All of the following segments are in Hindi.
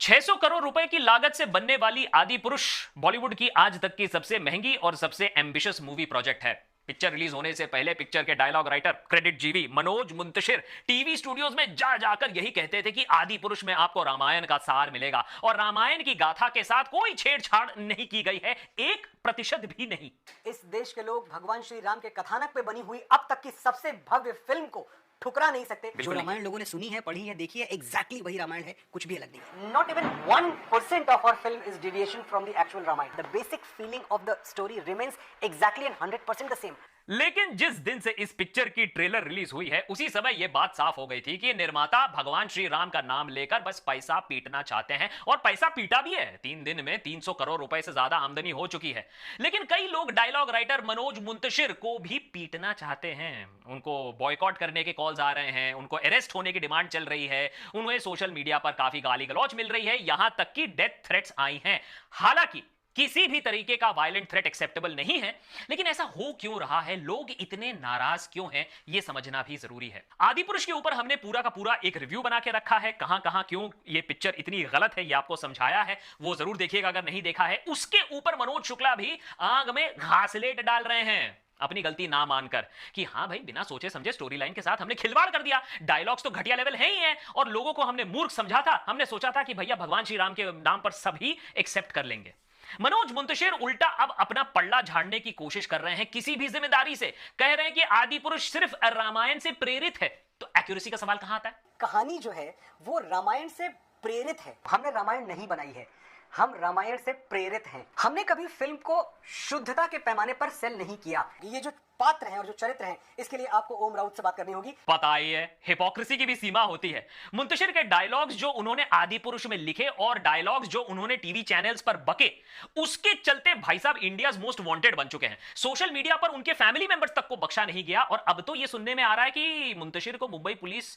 600 करोड़ रुपए की लागत से बनने वाली आदि पुरुष बॉलीवुड की आज तक की सबसे महंगी और सबसे एम्बिशियस मूवी प्रोजेक्ट है। पिक्चर रिलीज होने से पहले पिक्चर के डायलॉग राइटर क्रेडिट जीवी मनोज मुंतशिर टीवी स्टूडियोज में जा जाकर यही कहते थे कि आदि पुरुष में आपको रामायण का सार मिलेगा और रामायण की गाथा के साथ कोई छेड़छाड़ नहीं की गई है, 1% भी नहीं। इस देश के लोग भगवान श्री राम के कथानक पे बनी हुई अब तक की सबसे भव्य फिल्म को ठुकरा नहीं सकते। जो रामायण लोगों ने सुनी है, पढ़ी है, देखी है, एग्जैक्टली वही रामायण है, कुछ भी अलग नहीं है। Not even 1% of our film is deviation from the actual Ramayana. The basic feeling of the story remains exactly and 100% the same. लेकिन जिस दिन से इस पिक्चर की ट्रेलर रिलीज हुई है उसी समय यह बात साफ हो गई थी कि निर्माता भगवान श्री राम का नाम लेकर बस पैसा पीटना चाहते हैं और पैसा पीटा भी है। 3 दिन में 300 करोड़ रुपए से ज्यादा आमदनी हो चुकी है। लेकिन कई लोग डायलॉग राइटर मनोज मुंतशिर को भी पीटना चाहते हैं। उनको बॉयकॉट करने के कॉल्स आ रहे हैं, उनको अरेस्ट होने की डिमांड चल रही है, उन्हें सोशल मीडिया पर काफी गाली गलौज मिल रही है, यहां तक कि डेथ थ्रेट्स आई हैं। हालांकि किसी भी तरीके का वायलेंट थ्रेट एक्सेप्टेबल नहीं है, लेकिन ऐसा हो क्यों रहा है, लोग इतने नाराज क्यों हैं, यह समझना भी जरूरी है। आदि पुरुष के ऊपर हमने पूरा का पूरा एक रिव्यू बना के रखा है। कहां कहां क्यों यह पिक्चर इतनी गलत है, यह आपको समझाया है, वो जरूर देखिएगा अगर नहीं देखा है। उसके ऊपर मनोज शुक्ला भी आग में घासलेट डाल रहे हैं अपनी गलती ना मानकर कि हां भाई बिना सोचे समझे स्टोरी लाइन के साथ हमने खिलवाड़ कर दिया, डायलॉग्स तो घटिया लेवल है ही है और लोगों को हमने मूर्ख समझा था। हमने सोचा था कि भैया भगवान श्री राम के नाम पर सभी एक्सेप्ट कर लेंगे। मनोज मुंतशिर उल्टा अब अपना पल्ला झाड़ने की कोशिश कर रहे हैं किसी भी जिम्मेदारी से। कह रहे हैं कि आदि पुरुष सिर्फ रामायण से प्रेरित है। तो एक्यूरेसी का सवाल कहां आता है? कहानी जो है वो रामायण से प्रेरित है। हमने रामायण नहीं बनाई है, हम रामायण से प्रेरित हैं। हमने कभी फिल्म को शुद्धता के पैमाने पर सेल नहीं किया। ये जो पात्र हैं और जो चरित्र हैं, इसके लिए आपको ओम राउत से बात करनी होगी। पता ही है, हिपोक्रेसी की भी सीमा होती है। मुंतशिर के डायलॉग्स जो उन्होंने आदि पुरुष में लिखे और डायलॉग्स जो उन्होंने टीवी चैनल्स पर बके, उसके चलते भाई साहब इंडियाज मोस्ट वांटेड बन चुके हैं। सोशल मीडिया पर उनके फैमिली मेंबर्स तक को बख्शा नहीं गया और अब तो यह सुनने में आ रहा है कि मुंतशिर को मुंबई पुलिस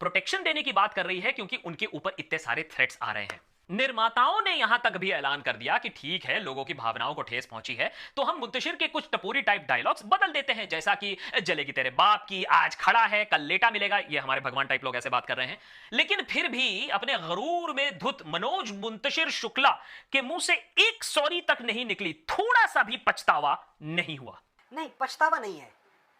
प्रोटेक्शन देने की बात कर रही है क्योंकि उनके ऊपर इतने सारे थ्रेट्स आ रहे हैं। निर्माताओं ने यहां तक भी ऐलान कर दिया कि ठीक है, लोगों की भावनाओं को ठेस पहुंची है तो हम मुंतशिर के कुछ टपोरी टाइप डायलॉग्स बदल देते हैं, जैसा कि जलेगी तेरे बाप की, आज खड़ा है कल लेटा मिलेगा। ये हमारे भगवान टाइप लोग ऐसे बात कर रहे हैं। लेकिन फिर भी अपने गरूर में धुत मनोज मुंतशिर शुक्ला के मुंह से एक सॉरी तक नहीं निकली, थोड़ा सा भी पछतावा नहीं हुआ। नहीं, पछतावा नहीं है।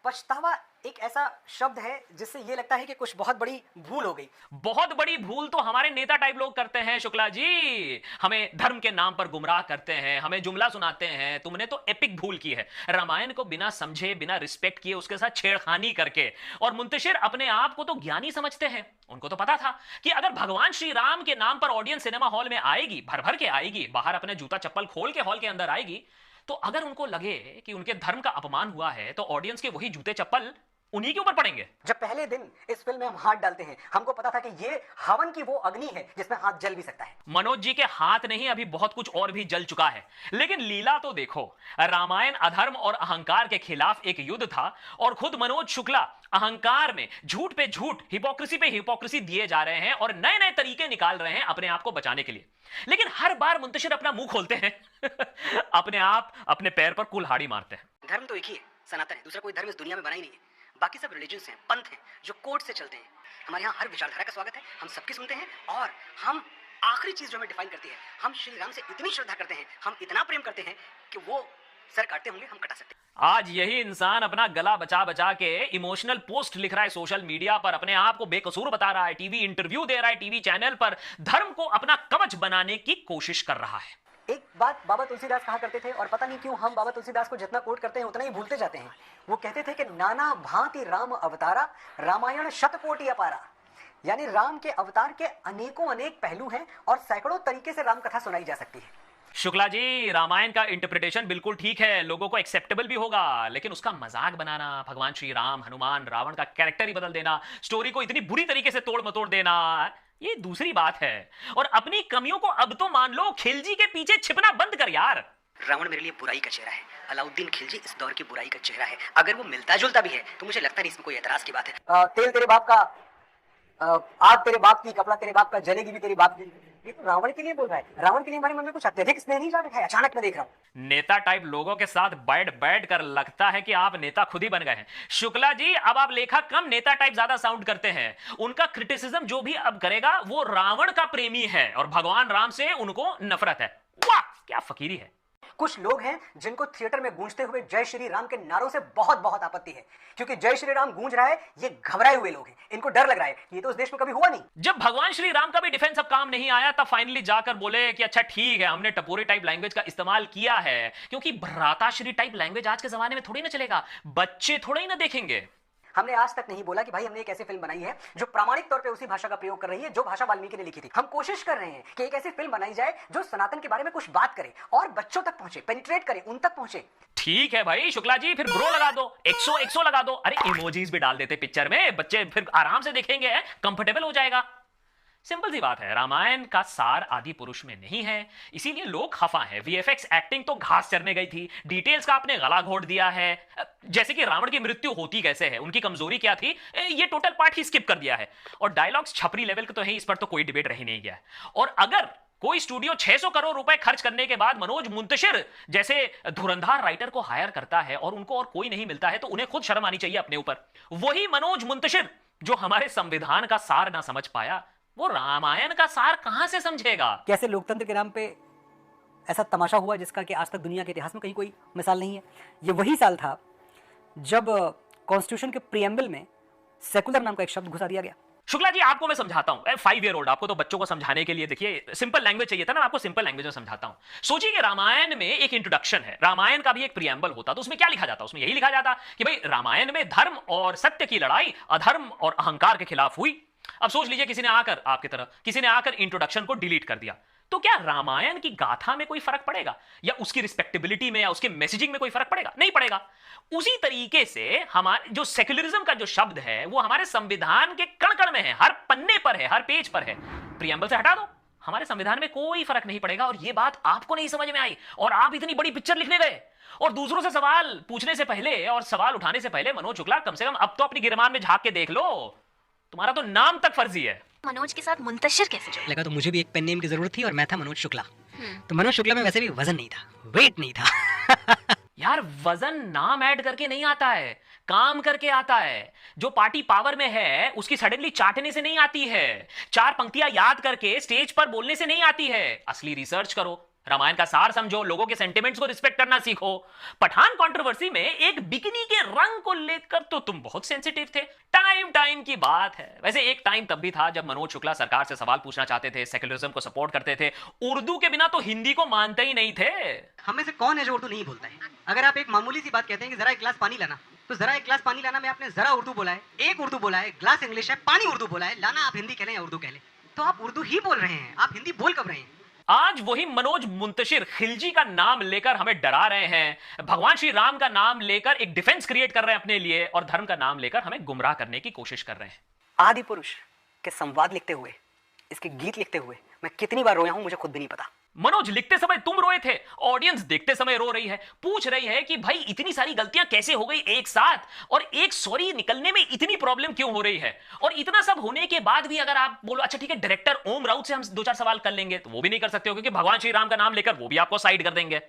पछतावा एक ऐसा शब्द है जिससे ये लगता है कि कुछ बहुत बड़ी भूल हो गई। बहुत बड़ी भूल तो हमारे नेता टाइप लोग करते हैं शुक्ला जी। हमें धर्म के नाम पर गुमराह करते हैं, हमें जुमला सुनाते हैं, तुमने तो एपिक भूल की है रामायण को बिना समझे, बिना रिस्पेक्ट किए उसके साथ छेड़खानी करके। और मुंतशिर अपने आप को तो ज्ञानी समझते हैं। उनको तो पता था कि अगर भगवान श्री राम के नाम पर ऑडियंस सिनेमा हॉल में आएगी, भर भर के आएगी, बाहर अपने जूता चप्पल खोल के हॉल के अंदर आएगी, तो अगर उनको लगे कि उनके धर्म का अपमान हुआ है तो ऑडियंस के वही जूते चप्पल उन्हीं के ऊपर पड़ेंगे। जब पहले दिन इस फिल्म में हम हाथ डालते हैं, हमको पता था कि ये हवन की वो अग्नि है जिसमें हाथ जल भी सकता है। मनोज जी के हाथ नहीं, अभी बहुत कुछ और भी जल चुका है। लेकिन लीला तो देखो, रामायण अधर्म और अहंकार के खिलाफ एक युद्ध था और खुद मनोज शुक्ला अहंकार में झूठ पे झूठ, हिपोक्रेसी पे हिपोक्रेसी दिए जा रहे हैं और नए नए तरीके निकाल रहे हैं अपने आप को बचाने के लिए। लेकिन हर बार मुंतशिर अपना मुंह खोलते हैं अपने आप अपने पैर पर कुल्हाड़ी मारते हैं। धर्म तो एक ही है, सनातन है। दूसरा कोई धर्म इस दुनिया में बना ही नहीं है। बाकी सब रिलीजन्स हैं, पंथ हैं, जो कोड से चलते हैं। हमारे यहाँ हर विचारधारा का स्वागत है, हम सबकी सुनते हैं और हम आखिरी चीज जो हमें डिफाइन करती है, हम श्री राम से इतनी श्रद्धा करते हैं, हम इतना प्रेम करते हैं कि वो सर काटते होंगे, हम कटा सकते हैं। आज यही इंसान अपना गला बचा बचा के इमोशनल पोस्ट लिख रहा है सोशल मीडिया पर, अपने आप को बेकसूर बता रहा है, टीवी इंटरव्यू दे रहा है टीवी चैनल पर, धर्म को अपना कवच बनाने की कोशिश कर रहा है। एक बात बाबा तुलसीदास कहा करते थे और पता नहीं क्यों हम बाबा तुलसीदास को जितना कोट करते हैं उतना ही भूलते जाते हैं। वो कहते थे कि नाना भांति राम अवतारा, रामायण शतकोटि अपारा। यानी राम के अवतार के अनेकों अनेक पहलू हैं और सैकड़ों तरीके से राम कथा सुनाई जा सकती है। शुक्ला जी, रामायण का इंटरप्रिटेशन बिल्कुल ठीक है, लोगों को एक्सेप्टेबल भी होगा, लेकिन उसका मजाक बनाना, भगवान श्री राम, हनुमान, रावण का कैरेक्टर ही बदल देना, स्टोरी को इतनी बुरी तरीके से तोड़ मतोड़ देना, ये दूसरी बात है। और अपनी कमियों को अब तो मान लो, खिलजी के पीछे छिपना बंद कर यार। रावण मेरे लिए बुराई का चेहरा है, अलाउद्दीन खिलजी इस दौर की बुराई का चेहरा है। अगर वो मिलता जुलता भी है तो मुझे लगता नहीं इसमें कोई एतराज की बात है। तेल तेरे बाप का, आग तेरे बाप की, कपड़ा तेरे बाप का, जलेगी भी तेरी बाप की। ये तो रावण के लिए बोल रहा है। रावण के लिए हमारे मन में कुछ अत्यधिक स्नेह नहीं जा रखा है, अचानक मैं देख रहा हूँ। नेता टाइप लोगों के साथ बैठ कर लगता है कि आप नेता खुद ही बन गए हैं। शुक्ला जी, अब आप लेखक कम नेता टाइप ज्यादा साउंड करते हैं। उनका क्रिटिसिज्म जो भी अब करेगा वो रावण का प्रेमी है और भगवान राम से उनको नफरत है। वाह, क्या फकीरी है। कुछ लोग हैं जिनको थिएटर में गूंजते हुए जय श्री राम के नारों से बहुत बहुत आपत्ति है, क्योंकि जय श्री राम गूंज रहा है, ये घबराए हुए लोग हैं, इनको डर लग रहा है। ये तो उस देश में कभी हुआ नहीं। जब भगवान श्री राम का भी डिफेंस अब काम नहीं आया, तब फाइनली जाकर बोले कि अच्छा ठीक है, हमने टपोरी टाइप लैंग्वेज का इस्तेमाल किया है, क्योंकि भ्राताश्री टाइप लैंग्वेज आज के जमाने में थोड़ी ना चलेगा, बच्चे थोड़े ही ना देखेंगे। हमने आज तक नहीं बोला कि भाई हमने एक ऐसी फिल्म बनाई है जो प्रामाणिक तौर पे उसी भाषा का प्रयोग कर रही है जो भाषा वाल्मीकि ने लिखी थी। हम कोशिश कर रहे हैं कि एक ऐसी फिल्म बनाई जाए जो सनातन के बारे में कुछ बात करे और बच्चों तक पहुंचे, पेनिट्रेट करे, उन तक पहुंचे। ठीक है भाई शुक्ला जी, फिर ब्रो लगा दो, 100 लगा दो, अरे इमोजीज भी डाल देते पिक्चर में, बच्चे फिर आराम से देखेंगे, कंफर्टेबल हो जाएगा। सिंपल सी बात है, रामायण का सार आदि पुरुष में नहीं है, इसीलिए लोग खफा हैं। वीएफएक्स एक्टिंग तो घास चरने गई थी, डिटेल्स का आपने गला घोट दिया है, जैसे कि रावण की मृत्यु होती कैसे है, उनकी कमजोरी क्या थी, ये टोटल पार्ट ही स्किप कर दिया है। और डायलॉग्स छपरी लेवल के तो है, इस पर तो कोई डिबेट रह ही नहीं गया। और अगर कोई स्टूडियो 600 करोड़ रुपए खर्च करने के बाद मनोज मुंतशिर जैसे धुरंधार राइटर को हायर करता है और उनको और कोई नहीं मिलता है, तो उन्हें खुद शर्म आनी चाहिए अपने ऊपर। वही मनोज मुंतशिर जो हमारे संविधान का सार ना समझ पाया, वो रामायण का सार कहां से समझेगा। कैसे लोकतंत्र के नाम पे ऐसा तमाशा हुआ जिसका कि आज तक दुनिया के इतिहास में कहीं कोई मिसाल नहीं है। ये वही साल था जब कॉन्स्टिट्यूशन के प्रीएम्बल में सेकुलर नाम का एक शब्द घुसा दिया गया। शुक्ला जी, आपको मैं समझाता हूं, 5 ईयर ओल्ड, आपको तो बच्चों को समझाने के लिए देखिए सिंपल लैंग्वेज चाहिए था ना, आपको सिंपल लैंग्वेज में समझाता हूं। सोचिए कि रामायण में एक इंट्रोडक्शन है, रामायण का भी एक प्रीएम्बल होता, तो उसमें क्या लिखा जाता? उसमें यही लिखा जाता कि भाई रामायण में धर्म और सत्य की लड़ाई अधर्म और अहंकार के खिलाफ हुई। अब सोच लीजिए किसी ने आकर आपकी तरह किसी ने आकर इंट्रोडक्शन को डिलीट कर दिया, तो क्या रामायण की गाथा में कोई फर्क पड़ेगा, या उसकी रिस्पेक्टेबिलिटी में या उसके मैसेजिंग में कोई फर्क पड़ेगा? नहीं पड़ेगा। उसी तरीके से हमारे जो सेक्युलरिज्म का जो शब्द है वो हमारे संविधान के कण कण में है, हर पन्ने पर है, हर पेज पर है। प्रीएम्बल से हटा दो, हमारे संविधान में कोई फर्क नहीं पड़ेगा। और ये बात आपको नहीं समझ में आई और आप इतनी बड़ी पिक्चर लिखने गए, और दूसरों से सवाल पूछने से पहले और सवाल उठाने से पहले मनोज शुक्ला, कम से कम अब तो अपनी गिरमान में झांक के देख लो, तुम्हारा तो नाम तक फर्जी है। मनोज के साथ मुंतशिर कैसे जुड़ा? लगा तो मुझे भी एक पेन नेम की जरूरत थी और मैं था मनोज शुक्ला। तो मनोज शुक्ला में वैसे भी वजन नहीं था, वेट नहीं था। यार वजन नाम ऐड करके नहीं आता है, काम करके आता है। जो पार्टी पावर में है उसकी सडनली चाटने से नहीं आती है, 4 पंक्तियां याद करके स्टेज पर बोलने से नहीं आती है। असली रिसर्च करो, रामायण का सार समझो, लोगों के सेंटिमेंट्स को रिस्पेक्ट करना सीखो। पठान कंट्रोवर्सी में एक बिकिनी के रंग को लेकर तो तुम बहुत सेंसिटिव थे। टाइम की बात है। वैसे एक टाइम तब भी था जब मनोज शुक्ला सरकार से सवाल पूछना चाहते थे, सेक्युलरिज्म को सपोर्ट करते थे, उर्दू के बिना तो हिंदी को मानते ही नहीं थे। हम में से कौन है जो उर्दू नहीं बोलता है? अगर आप एक मामूली सी बात कहते हैं कि जरा एक गिलास पानी लाना, तो जरा एक गिलास पानी लाना में आपने जरा उर्दू बोला है, एक उर्दू बोला है, गिलास इंग्लिश है, पानी उर्दू बोला है, लाना आप हिंदी कह लें या उर्दू कह लें, तो आप उर्दू ही बोल रहे हैं, आप हिंदी बोल कब रहे हैं? आज वही मनोज मुंतशिर खिलजी का नाम लेकर हमें डरा रहे हैं, भगवान श्री राम का नाम लेकर एक डिफेंस क्रिएट कर रहे हैं अपने लिए, और धर्म का नाम लेकर हमें गुमराह करने की कोशिश कर रहे हैं। आदि पुरुष के संवाद लिखते हुए, इसके गीत लिखते हुए मैं कितनी बार रोया हूं मुझे खुद भी नहीं पता। मनोज, लिखते समय तुम रोए थे, ऑडियंस देखते समय रो रही है, पूछ रही है कि भाई इतनी सारी गलतियां कैसे हो गई एक साथ, और एक सॉरी निकलने में इतनी प्रॉब्लम क्यों हो रही है। और इतना सब होने के बाद भी अगर आप बोलो अच्छा ठीक है डायरेक्टर ओम राउत से हम 2-4 सवाल कर लेंगे, तो वो भी नहीं कर सकते हो, क्योंकि भगवान श्री राम का नाम लेकर वो भी आपको साइड कर देंगे।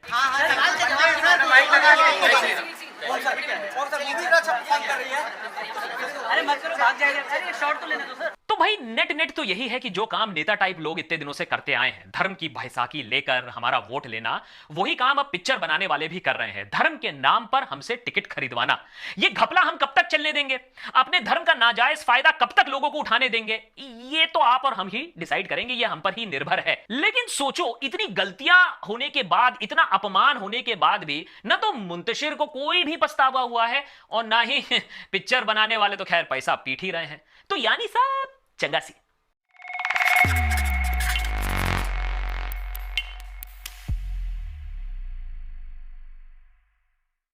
तो भाई नेट तो यही है कि जो काम नेता टाइप लोग इतने दिनों से करते आए हैं, धर्म की बैसाखी लेकर हमारा वोट लेना, वही काम अब पिक्चर बनाने वाले भी कर रहे हैं, धर्म के नाम पर हमसे टिकट खरीदवाना। ये घपला हम कब तक चलने देंगे? अपने धर्म का नाजायज फायदा कब तक लोगों को उठाने देंगे? ये तो आप और हम ही डिसाइड करेंगे, ये हम पर ही निर्भर है। लेकिन सोचो, इतनी गलतियां होने के बाद, इतना अपमान होने के बाद भी न तो मुंतशिर को कोई भी पछतावा हुआ है, और ना ही पिक्चर बनाने वाले तो खैर पैसा पीट ही रहे हैं। तो यानी सब चंगा सी।